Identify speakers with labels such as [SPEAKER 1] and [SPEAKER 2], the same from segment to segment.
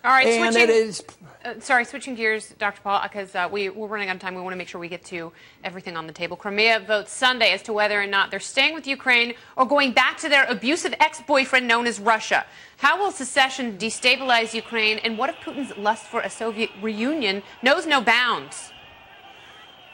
[SPEAKER 1] All right,
[SPEAKER 2] and
[SPEAKER 1] switching,
[SPEAKER 2] it is.
[SPEAKER 1] switching gears, Dr. Paul, because we're running out of time. We want to make sure we get to everything on the table. Crimea votes Sunday as to whether or not they're staying with Ukraine or going back to their abusive ex-boyfriend known as Russia. How will secession destabilize Ukraine, and what if Putin's lust for a Soviet reunion knows no bounds?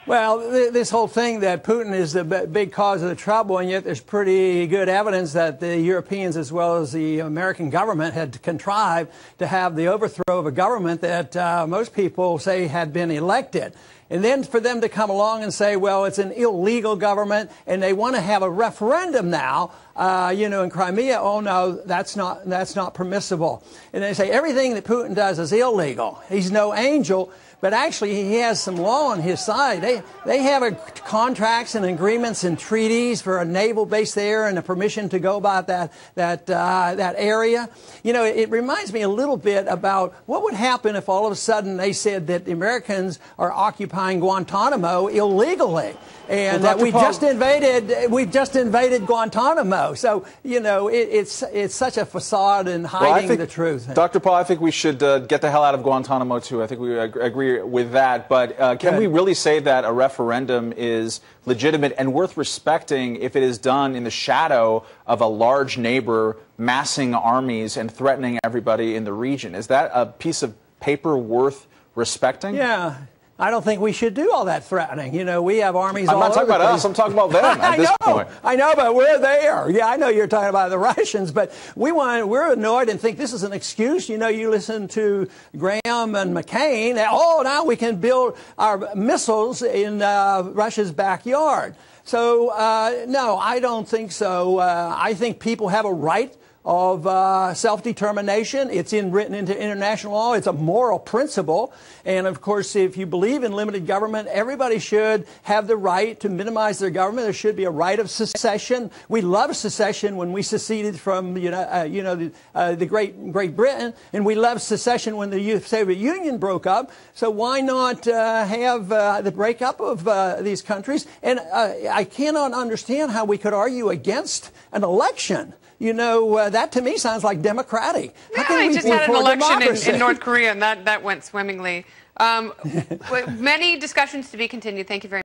[SPEAKER 2] Well, this whole thing that Putin is the big cause of the trouble, and yet there's pretty good evidence that the Europeans as well as the American government had contrived to have the overthrow of a government that most people say had been elected. And then for them to come along and say, well, it's an illegal government and they want to have a referendum now, in Crimea. Oh, no, that's not permissible. And they say everything that Putin does is illegal. He's no angel. But actually, he has some law on his side. They have contracts and agreements and treaties for a naval base there and a permission to go about that area. You know, it reminds me a little bit about what would happen if all of a sudden they said that the Americans are occupying Guantanamo illegally, and that we've just invaded Guantanamo. So it's such a facade and hiding the truth.
[SPEAKER 3] Dr. Paul, I think we should get the hell out of Guantanamo too. I think we agree with that, but can we really say that a referendum is legitimate and worth respecting if it is done in the shadow of a large neighbor massing armies and threatening everybody in the region? Is that a piece of paper worth respecting?
[SPEAKER 2] Yeah. I don't think we should do all that threatening. You know, we have armies all over the place.
[SPEAKER 3] I'm not talking about us. I'm talking about them at this point.
[SPEAKER 2] I know, but we're there. Yeah, I know you're talking about the Russians, but we're annoyed and think this is an excuse. You know, you listen to Graham and McCain. Oh, now we can build our missiles in Russia's backyard. So, no, I don't think so. I think people have a right of self-determination. It's written into international law. It's a moral principle. And, of course, if you believe in limited government, everybody should have the right to minimize their government. There should be a right of secession. We love secession when we seceded from, the Great Britain, and we love secession when the Soviet Union broke up. So why not have the breakup of these countries? And I cannot understand how we could argue against an election. You know, that to me sounds like democratic.
[SPEAKER 1] Yeah, I just had an election in North Korea, and that went swimmingly. Many discussions to be continued. Thank you very much.